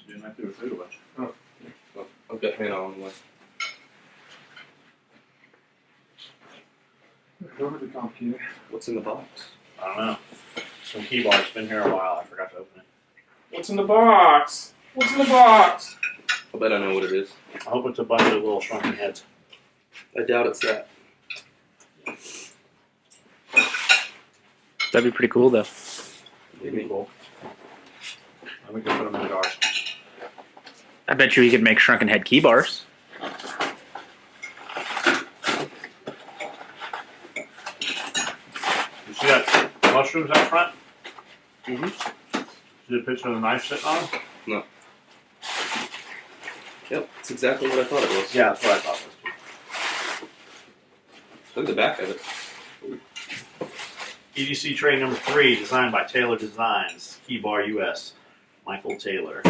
Didn't I threw the food away? Oh. Well, I've got Hannah on the way. Over the computer. What's in the box? I don't know. Some key bar. It's been here a while. I forgot to open it. What's in the box? What's in the box? I bet I know what it is. I hope it's a bunch of little shrunken heads. I doubt it's that. That'd be pretty cool, though. It'd be cool. And we can put them in jars. I bet you we could make shrunken head key bars. You see that mushrooms out front? Mm-hmm. See the picture of the knife sitting on them? No. Yep, that's exactly what I thought it was. Yeah, that's what I thought it was. Look at the back of it. EDC tray number 3, designed by Taylor Designs, Key Bar US, Michael Taylor.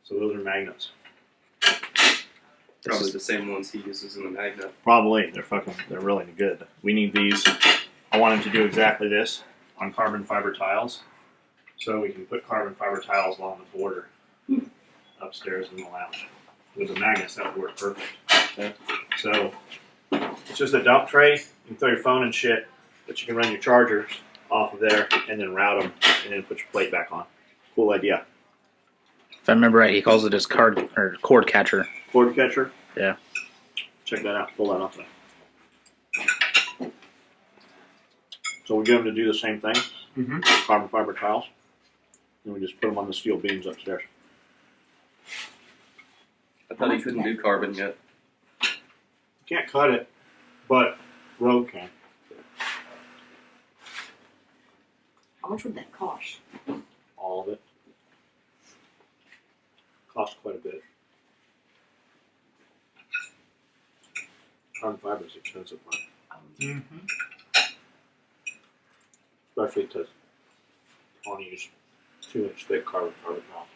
So those are magnets. Probably the same ones he uses in the magnet. Probably. They're really good. We need these. I wanted to do exactly this on carbon fiber tiles. So we can put carbon fiber tiles along the border upstairs in the lounge. With the magnets, that would work perfect. Yeah. So it's just a dump tray. You can throw your phone and shit, but you can run your chargers off of there and then route them and then put your plate back on. Cool idea. If I remember right, he calls it his cord catcher. Cord catcher? Yeah. Check that out. Pull that off there. So we get them to do the same thing. Mm-hmm. Carbon fiber tiles. And we just put them on the steel beams upstairs. I thought he couldn't do carbon yet. You can't cut it, but road can. How much would that cost? All of it. Costs quite a bit. Carbon fiber is expensive, right? Mm-hmm. Especially to want to use 2-inch thick carbon fiber tiles.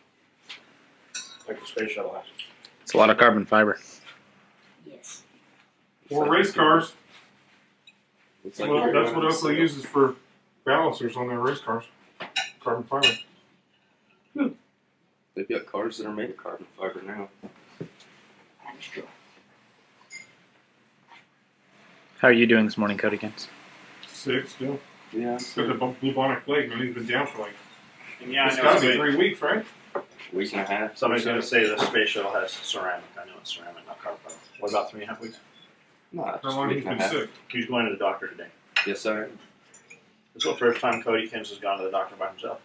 Like the space shuttle has. It's a lot of carbon fiber. Yes. Or race cars. Looks like Well, you're that's going what to Oakley sell. uses for balancers on their race cars. Carbon fiber. They've got cars that are made of carbon fiber now. That is true. How are you doing this morning, Codykins? Sick still. Yeah. Got the bubonic plague, man. He's been down for like, Yeah, it's got to be 3 weeks, right? Week and a half. Somebody's going to say the space shuttle has ceramic. I know it's ceramic, not carbon fiber. What about 3.5 weeks? No, How just a long week he's and a been half. sick? He's going to the doctor today. Yes, sir. This is the first time Codykins has gone to the doctor by himself.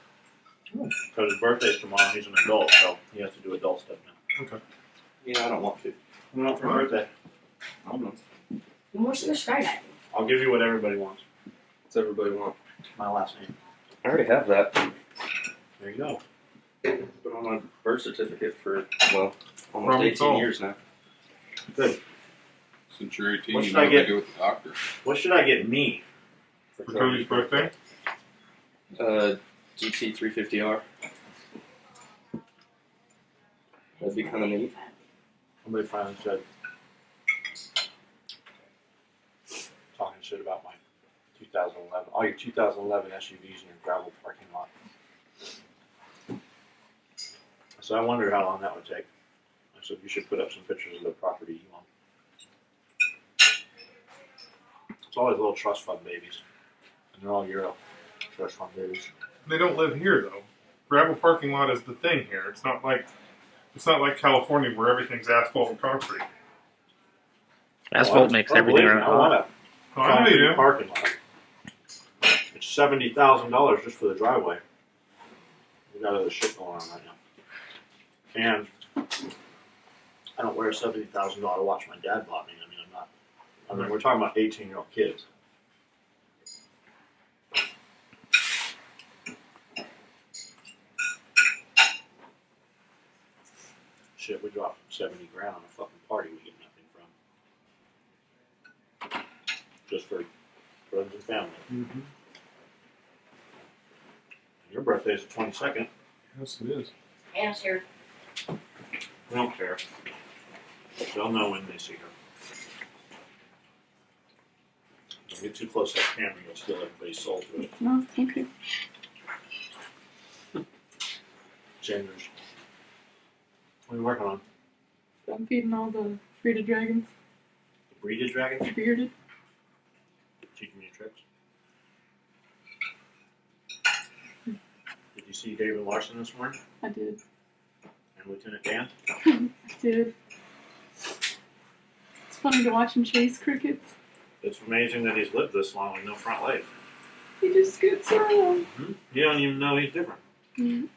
Because his birthday's tomorrow, he's an adult, so he has to do adult stuff now. Okay. Yeah, I don't want to. What else for your birthday? I don't know. What's the skydiving? I'll give you what everybody wants. What's everybody want? My last name. I already have that. There you go. Been on my birth certificate for, well, almost Problem 18 solved. years now. Good. Since you're 18, What you should know I what get? to do with the doctor. What should I get me? For Cody's birthday? GT 350R. That'd be kind of neat. Somebody finally said, talking shit about my 2011, all your 2011 SUVs in your gravel parking lot. So I wondered how long that would take. I said, you should put up some pictures of the property you own. It's always little trust fund babies. And they're all Euro trust fund babies. They don't live here though. Gravel parking lot is the thing here. It's not like California where everything's asphalt and concrete. Asphalt makes everything I around. want a Oh, I know you concrete do. parking lot. It's $70,000 just for the driveway. We got other shit going on right now. And I don't wear a $70,000 watch my dad bought me. I mean, we're talking about 18-year-old kids. Shit, we dropped 70 grand on a fucking party we get nothing from. Just for friends and family. Mm-hmm. Your birthday is the 22nd. Yes, it is. Anna's here. We don't care. They'll know when they see her. Don't get too close to that camera, you'll steal everybody's soul to it. No, thank you. Sanders. What are you working on? I'm feeding all the bearded dragons. Breeded dragon? Bearded. Teaching me tricks. Did you see David Larson this morning? I did. And Lieutenant Dan? I did. It's funny to watch him chase crickets. It's amazing that he's lived this long with no front legs. He just scoots around. You don't even know he's different. Mm.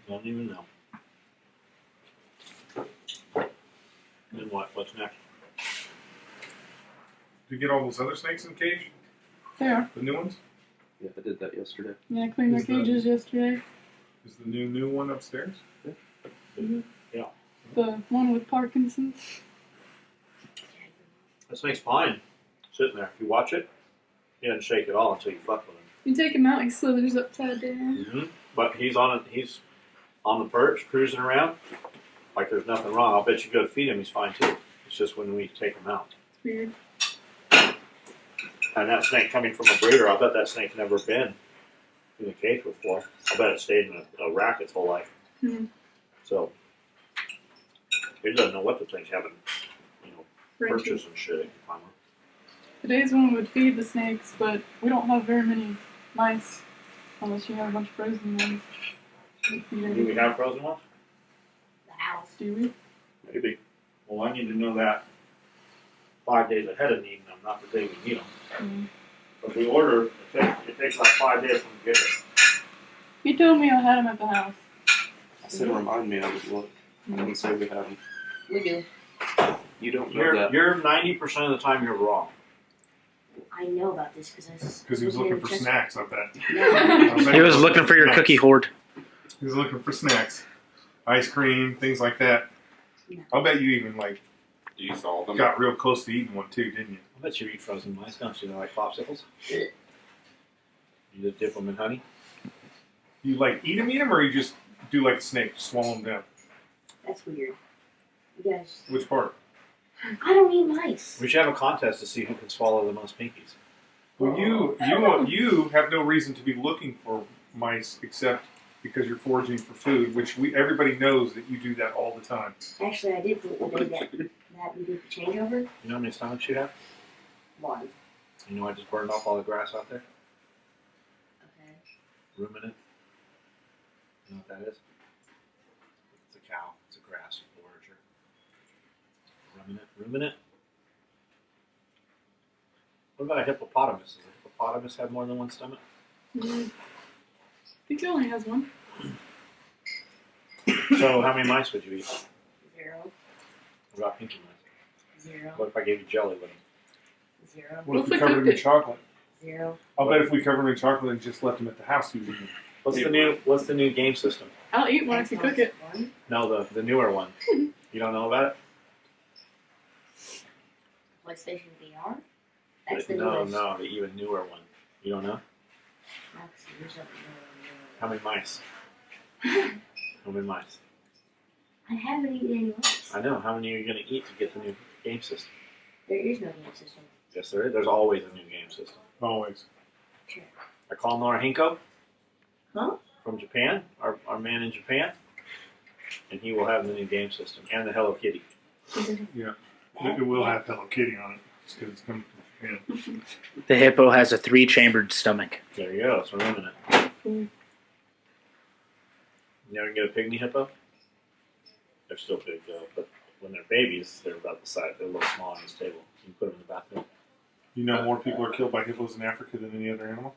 Don't even know. Then what? What's next? Did you get all those other snakes in the cage? They are. The new ones? Yeah, I did that yesterday. Yeah, I cleaned their Is the- cages yesterday. Is the new one upstairs? Mm-hmm. Yeah. The one with Parkinson's. That snake's fine. Sitting there. If you watch it, he doesn't shake at all until you fuck with him. You take him out, he slithers upside down. Mm-hmm. But he's on the perch, cruising around, like there's nothing wrong. I'll bet you go to feed him, he's fine too. It's just when we take him out. It's weird. And that snake coming from a breeder, I bet that snake's never been in the cage before. I bet it stayed in a rack its whole life. Mm-hmm. So he doesn't know what the thing's having, Ranches. perches and shit. Finally. Today's one would feed the snakes, but we don't have very many mice. Unless you have a bunch of frozen ones. Do we have frozen ones? The house. Do we? Maybe. Well, I need to know that 5 days ahead of needing them, not the day we need them. Mm. If we order, it takes like 5 days from the get it. He told me I had them at the house. I said remind me, I would look. I didn't say we had them. We do. You don't know that. You're 90% of the time you're wrong. I know about this because Because he was looking for snacks, I bet. No. He was looking for your Snacks. cookie hoard. He was looking for snacks. Ice cream, things like that. No. I'll bet you even Do you solve them? got real close to eating one too, didn't you? I bet you eat frozen mice, don't you? They're like popsicles. You just dip them in honey. You eat them, or you just do like a snake, just swallow them down? That's weird. You guys. Which part? I don't eat mice. We should have a contest to see who can swallow the most pinkies. Well, you have no reason to be looking for mice except because you're foraging for food, which everybody knows that you do that all the time. Actually, I did the day that we did the changeover. You know how many stomachs you have? One. You know I just burned off all the grass out there? Okay. Ruminant. You know what that is? It's a cow. It's a grass forager. Ruminant. What about a hippopotamus? Does a hippopotamus have more than one stomach? Mm. I think he only has one. So how many mice would you eat? 0. What about pinky mice? 0. What if I gave you jelly with them? 0. What if If we we covered cooked them in it. chocolate? 0. I'll bet if we covered them in chocolate and just left them at the house, you'd eat them. What's the new game system? I'll eat one if you cook it. 1. No, the newer one. You don't know about it? PlayStation VR. That's the No, newest. the even newer one. You don't know? That's the newest. How many mice? How many mice? I haven't eaten any mice. I know. How many are you going to eat to get the new game system? There is no game system. Yes, there is. There's always a new game system. Always. Sure. I call Norihinko Huh? from Japan, our man in Japan, and he will have the new game system and the Hello Kitty. Yeah. It will have Hello Kitty on it. It's because it's coming from Japan. The hippo has a 3-chambered stomach. There you go. It's a ruminant. Cool. You ever get a pygmy hippo? They're still big though, but when they're babies, they're about the size. They're a little small on this table. You can put them in the bathroom. You know more people are killed by hippos in Africa than any other animal?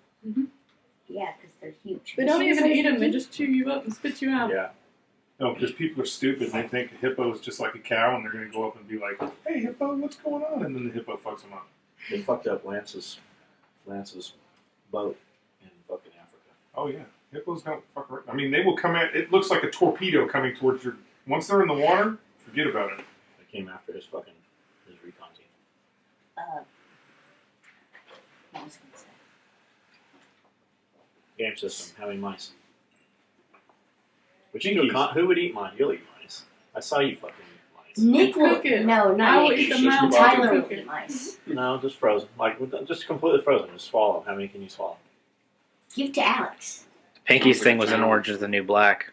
Yeah, because they're huge. They don't even eat them. They just chew you up and spit you out. Yeah. No, because people are stupid. They think a hippo is just like a cow, and they're going to go up and be like, "Hey, hippo, what's going on?" And then the hippo fucks them up. They fucked up Lance's boat in fucking Africa. Oh yeah, hippos don't fuck around. I mean, they will come at. It looks like a torpedo coming towards your. Once they're in the water, forget about it. They came after his recon team. What was I gonna say? Game system. How many mice? Who would eat mine? You'll eat mice. I saw you fucking eat mice. Nick will. Cook it. No, I not will Nick. eat the Just mouse. about Tyler and will cook eat it. mice. No, just frozen. Just completely frozen. Just swallow them. How many can you swallow? Give to Alex. Pinky's thing was an orange is the new black.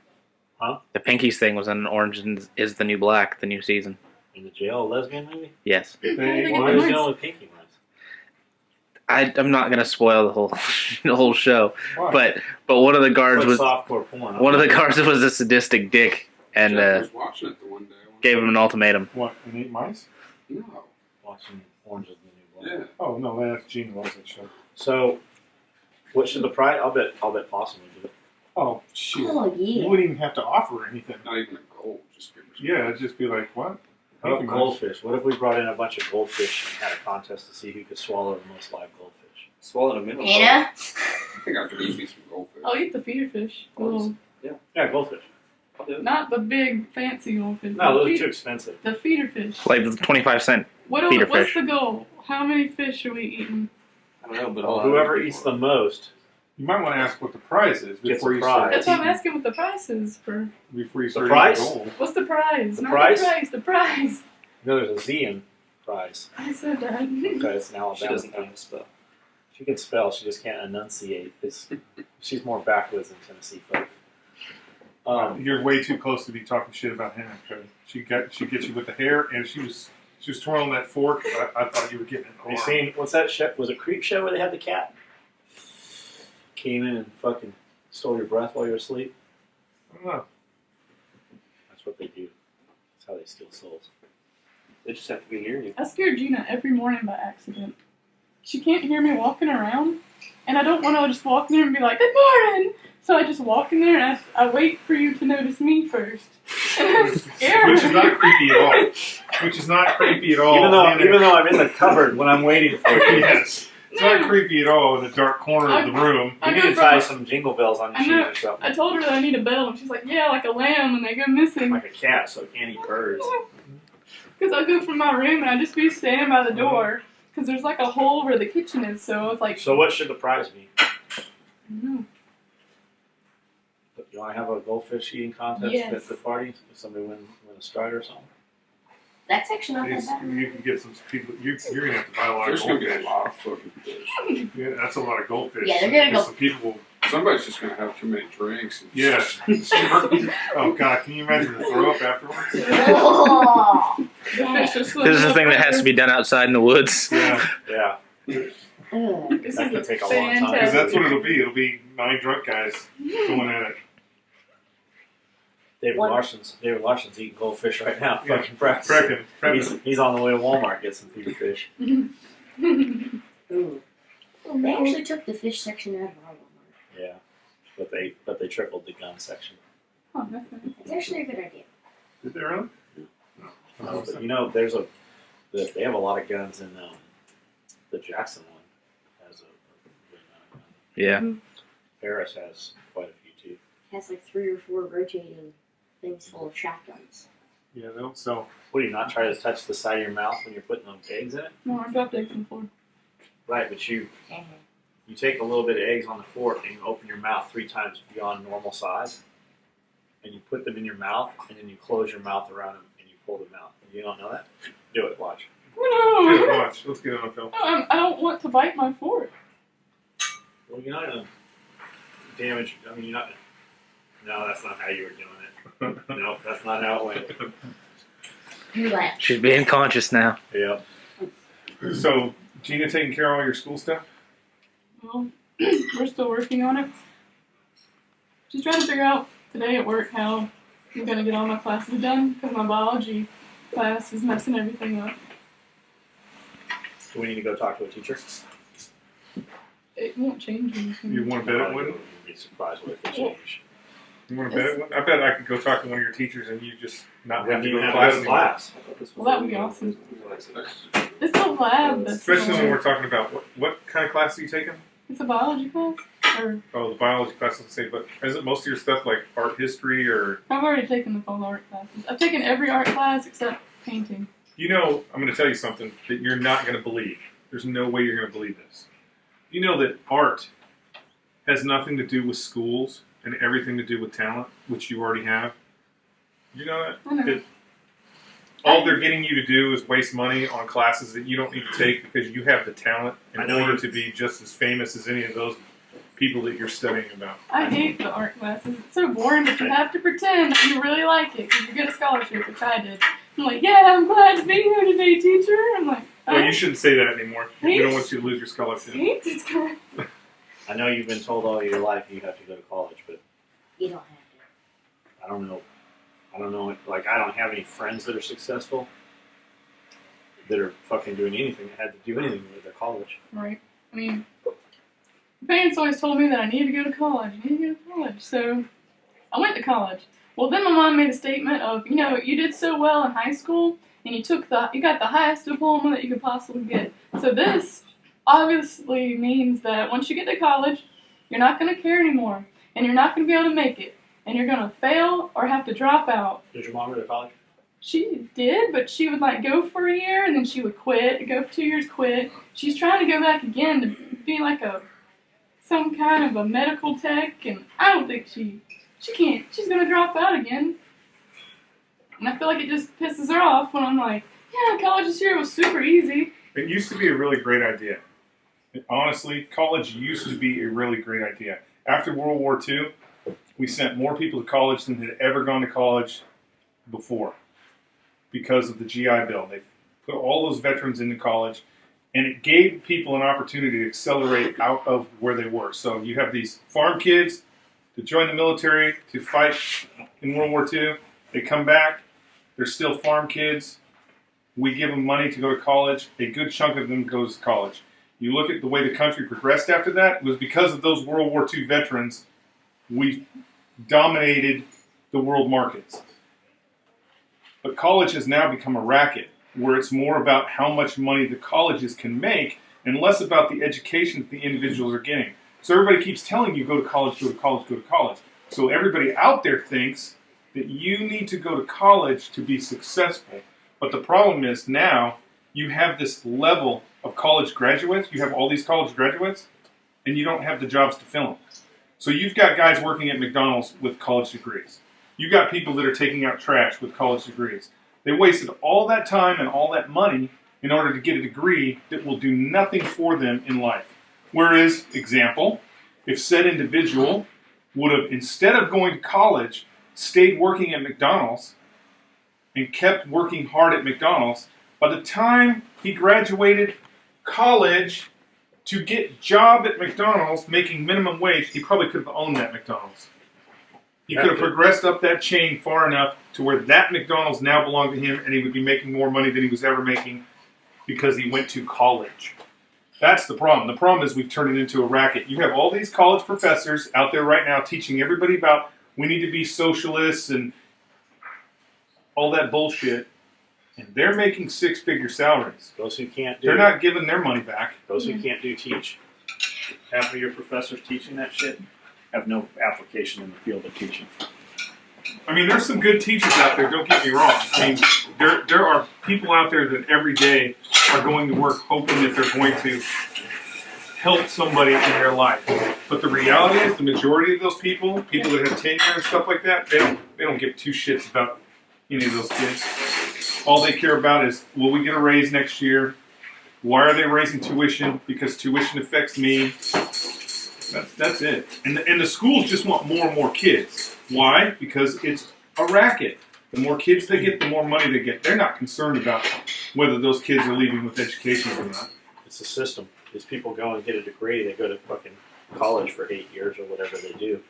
Huh? The Pinky's thing was an orange is the new black, the new season. In the jail lesbian movie? Yes. They Why get is the the mice. only Pinky ones? I'm not gonna spoil the whole the whole show, Why? but one of the guards It's was like softcore porn. one of the guards was a sadistic dick and Jeff was watching it the one day. gave him an ultimatum. What? And ate mice? No. Watching Orange is the New Black. Yeah. Oh no, that's Gene loves that show. So, what should the price? I'll bet Possum would do it. Oh shit! Oh, You yeah. wouldn't even have to offer anything. Not even a gold. Just give her some Yeah, it'd just be like, what? How about Thank you, goldfish? What if we brought in a bunch of goldfish and had a contest to see who could swallow the most live goldfish? Swallowed a minute. Anna? I think I could eat me some goldfish. I'll eat the feeder fish. The little, Yeah, goldfish. I'll do it. not the big fancy goldfish. No, the those are feed- too expensive. The feeder fish. Like the 25-cent. Feeder What's fish. the goal? How many fish are we eating? I don't know, but Well, I'll whoever have eats the most. You might want to ask what the prize is Gets before a you prize. start That's what I'm eating. asking what the price is for. Before you The start price? eating gold. What's the prize? The Not price? the price. The prize. You know, there's a Z in prize. I said that. Okay, it's an She Alabama doesn't know thing. how to spell. She can spell, she just can't enunciate. She's more backwoods than Tennessee folk. You're way too close to be talking shit about Hannah. Cody. She gets you with the hair, and she was twirling that fork. I thought you were getting it. Have you seen, what's that show? Was it Creep Show where they had the cat? Came in and fucking stole your breath while you were asleep? I don't know. That's what they do. That's how they steal souls. They just have to be near you. I scare Gina every morning by accident. She can't hear me walking around, and I don't want to just walk in there and be like, "Good morning." So I just walk in there and I wait for you to notice me first, and I'm scared. Which is not creepy at all. Which is not creepy at all. Even though I'm in the cupboard when I'm waiting for you. Yes. It's not creepy at all in the dark corner of the room. I You go need to from- tie some jingle bells on your I know. shoes or something. I told her that I need a bell, and she's like, "Yeah, like a lamb when they go missing." Like a cat, so it can't eat birds. Because I go from my room and I just be standing by the door because there's like a hole where the kitchen is. So I was like, So what should the prize be? "No." You want to have a goldfish eating contest Yes. at the party? If somebody win a stride or something? That's actually not that It's- bad. you can get some people. You're going to have to buy a lot There's of going to be a goldfish. lot of fucking fish. Yeah, that's a lot of goldfish. Yeah, they're gonna Because go- some people. Somebody's just going to have too many drinks. And Yes. Oh God, can you imagine the throw up afterwards? Oh. The fish are swimming This is the up thing that right has to there. be done outside in the woods. Yeah, Yeah. Ugh. This That is could take a long time. because fantastic. that's what it'll be. It'll be 9 drunk guys going at it. David One- Larson's eating goldfish right now. Yeah. Fucking practicing. Prepping. He's on the way to Walmart to get some feeder fish. Ooh. They actually took the fish section out of our Walmart. Yeah. But they tripled the gun section. Oh, that's nice. It's actually a good idea. Is there really? But you know, they have a lot of guns in the Jackson one. Has a good amount of guns. Yeah. Paris has quite a few too. It has like 3 or 4 rotating things full of shotguns. Yeah, they don't sell. What do you not try to touch the side of your mouth when you're putting those eggs in it? No, I dropped eggs on the floor. Right, but you take a little bit of eggs on the fork and you open your mouth 3 times beyond normal size, and you put them in your mouth, and then you close your mouth around them and you pull them out. You don't know that? Do it. Watch. Get it, No, watch. Let's get it on film. I don't want to bite my fork. Well, you're not gonna damage. I mean, you're not. No, that's not how you were doing it. No, that's not how it went. You laugh. She's being conscious now. Yep. So, Gina taking care of all your school stuff? Well, we're still working on it. She's trying to figure out today at work how I'm gonna get all my classes done because my biology class is messing everything up. Do we need to go talk to a teacher? It won't change anything. You want to bet it wouldn't? You'd be surprised what it could change. You want to bet it wouldn't? I bet I could go talk to one of your teachers and you just not We have haven't to go even to had class a anymore. class. Well, that would be awesome. That's- It's a lab that's Especially when we're talking about what kind of class are you taking? It's a biology class? Or Oh, the biology class, let's say, but isn't most of your stuff like art history or, I've already taken the full art classes. I've taken every art class except painting. you know, I'm going to tell you something that you're not going to believe. There's no way you're going to believe this. You know that art has nothing to do with schools and everything to do with talent, which you already have. You know that? I know. That all they're getting you to do is waste money on classes that you don't need to take because you have the talent in I know order you- to be just as famous as any of those people that you're studying about. I hate the art classes. It's so boring, but you have to pretend that you really like it because you get a scholarship, which I did. I'm like, yeah, I'm glad to be here today, teacher. I'm like, Well, you shouldn't say that anymore. We don't want you to lose your scholarship. hate this class. I know you've been told all your life you have to go to college, but You don't have to. I don't know. Like, I don't have any friends that are successful that are fucking doing anything that had to do anything with their college. Right. I mean, my parents always told me that I need to go to college. I need to go to college. So I went to college. Well, then my mom made a statement of, you did so well in high school, and you got the highest diploma that you could possibly get. So this obviously means that once you get to college, you're not going to care anymore, and you're not going to be able to make it, and you're going to fail or have to drop out. Did your mom go to college? She did, but she would go for a year, and then she would quit, go for 2 years, quit. She's trying to go back again to be some kind of a medical tech, and I don't think she can't. She's going to drop out again. And I feel like it just pisses her off when I'm like, yeah, college this year was super easy. It used to be a really great idea. Honestly, college used to be a really great idea. After World War II, we sent more people to college than had ever gone to college before because of the GI Bill. They put all those veterans into college, and it gave people an opportunity to accelerate out of where they were. So you have these farm kids to join the military to fight in World War II. They come back. They're still farm kids. We give them money to go to college. A good chunk of them goes to college. You look at the way the country progressed after that, it was because of those World War II veterans, we dominated the world markets. But college has now become a racket, where it's more about how much money the colleges can make and less about the education that the individuals are getting. So everybody keeps telling you, go to college, go to college, go to college. So everybody out there thinks that you need to go to college to be successful. But the problem is now you have this level of college graduates. You have all these college graduates, and you don't have the jobs to fill them. So you've got guys working at McDonald's with college degrees. You've got people that are taking out trash with college degrees. They wasted all that time and all that money in order to get a degree that will do nothing for them in life. Whereas, example, if said individual would have, instead of going to college, stayed working at McDonald's and kept working hard at McDonald's, by the time he graduated college to get a job at McDonald's making minimum wage, he probably could have owned that McDonald's. He could have progressed up that chain far enough to where that McDonald's now belonged to him, and he would be making more money than he was ever making because he went to college. That's the problem. The problem is we've turned it into a racket. You have all these college professors out there right now teaching everybody about we need to be socialists and all that bullshit, and they're making six-figure salaries. Those who can't do They're not giving their money back. Those who can't do teach. Half of your professors teaching that shit have no application in the field of teaching. I mean, there's some good teachers out there, don't get me wrong. I mean, there are people out there that every day are going to work hoping that they're going to help somebody in their life. But the reality is the majority of those people that have tenure and stuff like that, they don't give two shits about any of those kids. All they care about is, will we get a raise next year? Why are they raising tuition? Because tuition affects me. That's it. And the schools just want more and more kids. Why? Because it's a racket. The more kids they get, the more money they get. They're not concerned about whether those kids are leaving with education or not. It's a system. These people go and get a degree. They go to fucking college for 8 years or whatever they do.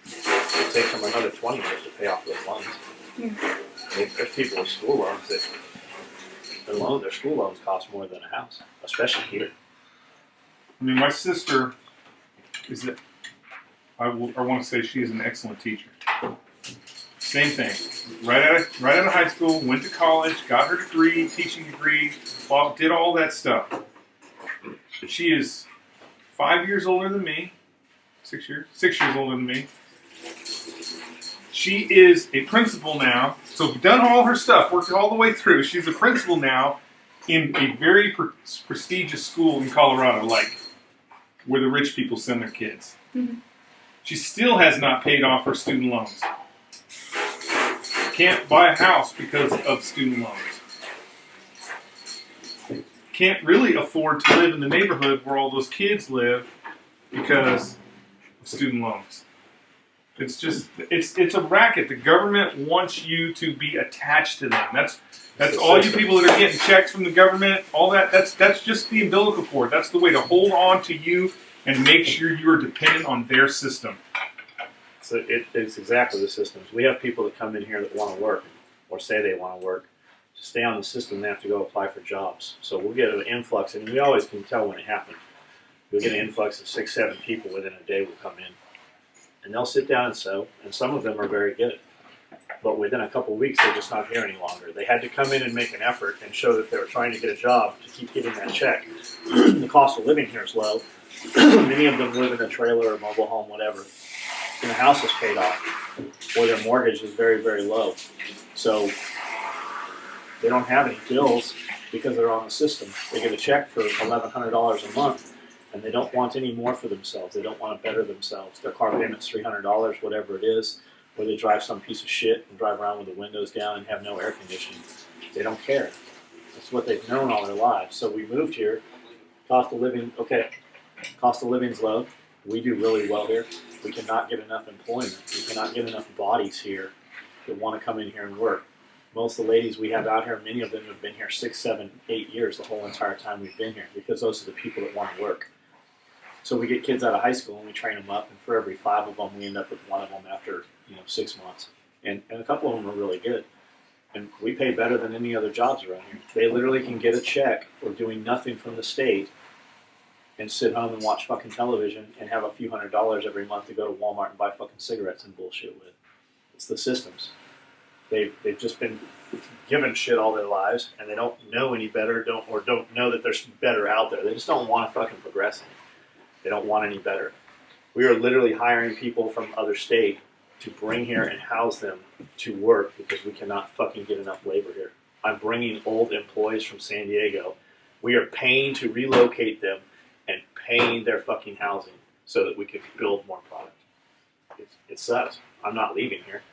It takes them another 20 years to pay off those loans. There's people with school loans that their school loans cost more than a house, especially here. I mean, my sister is that I want to say she is an excellent teacher. Same thing. Right out of high school, went to college, got her degree, teaching degree, did all that stuff. But she is 5 years older than me. 6 years older than me. She is a principal now, so done all her stuff, worked all the way through. She's a principal now in a very prestigious school in Colorado, like where the rich people send their kids. Mm-hmm. She still has not paid off her student loans. Can't buy a house because of student loans. Can't really afford to live in the neighborhood where all those kids live because of student loans. It's just it's a racket. The government wants you to be attached to them. That's all you people that are getting checks from the government. All that's just the umbilical cord. That's the way to hold on to you and make sure you are dependent on their system. So it's exactly the systems. We have people that come in here that want to work or say they want to work. To stay on the system, they have to go apply for jobs. So we'll get an influx, and we always can tell when it happens. We'll get an influx of 6, 7 people within a day will come in. And they'll sit down and sew, and some of them are very good. But within a couple of weeks, they're just not here any longer. They had to come in and make an effort and show that they were trying to get a job to keep getting that check. The cost of living here is low. Many of them live in a trailer or mobile home, whatever. And the house is paid off, or their mortgage is very, very low. So they don't have any bills because they're on the system. They get a check for $1,100 a month, and they don't want any more for themselves. They don't want to better themselves. Their car payment's $300, whatever it is, or they drive some piece of shit and drive around with the windows down and have no air conditioning. They don't care. That's what they've known all their lives. So we moved here. Cost of living, okay. Cost of living's low. We do really well here. We cannot get enough employment. We cannot get enough bodies here that want to come in here and work. Most of the ladies we have out here, many of them have been here 6, 7, 8 years the whole entire time we've been here, because those are the people that want to work. So we get kids out of high school and we train them up, and for every 5 of them, we end up with 1 of them after 6 months. And a couple of them are really good. And we pay better than any other jobs around here. They literally can get a check for doing nothing from the state and sit home and watch fucking television and have a few $100s every month to go to Walmart and buy fucking cigarettes and bullshit with. It's the systems. They've just been given shit all their lives, and they don't know any better, don't know that there's better out there. They just don't want to fucking progress in it. They don't want any better. We are literally hiring people from other state to bring here and house them to work because we cannot fucking get enough labor here. I'm bringing old employees from San Diego. We are paying to relocate them and paying their fucking housing so that we can build more product. It sucks. I'm not leaving here.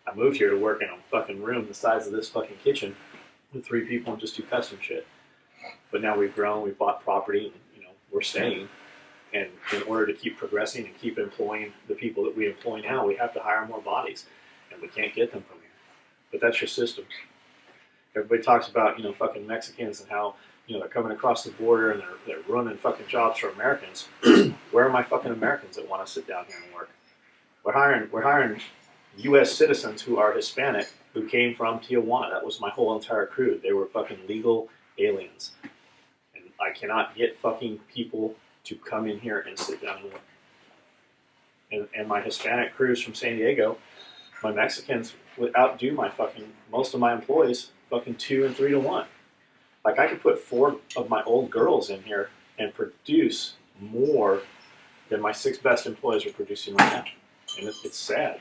I moved here to work in a fucking room the size of this fucking kitchen with 3 people and just do custom shit. But now we've grown, we've bought property, and, we're staying. And in order to keep progressing and keep employing the people that we employ now, we have to hire more bodies, and we can't get them from here. But that's your systems. Everybody talks about, fucking Mexicans and how, they're coming across the border and they're running fucking jobs for Americans. Where are my fucking Americans that want to sit down here and work? We're hiring U.S. citizens who are Hispanic who came from Tijuana. That was my whole entire crew. They were fucking legal aliens. And I cannot get fucking people to come in here and sit down and work. And my Hispanic crews from San Diego, my Mexicans would outdo most of my employees fucking 2 and 3 to 1. Like, I could put 4 of my old girls in here and produce more than my 6 best employees are producing right now. And it's sad.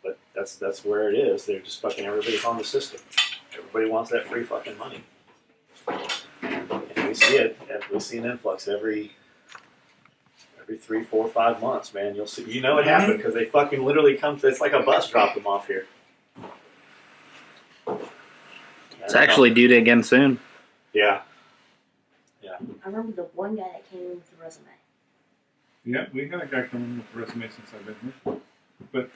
But that's where it is. They're just fucking, everybody's on the system. Everybody wants that free fucking money. And we see it. We see an influx every 3, 4, 5 months, man. You'll see. It happened because they fucking literally come. It's like a bus dropped them off here. It's actually due to again soon. Yeah. I remember the one guy that came in with a resume. Yeah, we got a guy coming with a resume since I've been here. But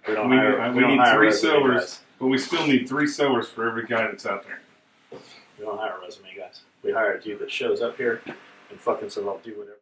We don't we hire, need hire 3 resume sewers, guys. but we still need 3 sewers for every guy that's out there. We don't hire resume guys. We hire a dude that shows up here and fucking says, I'll do whatever.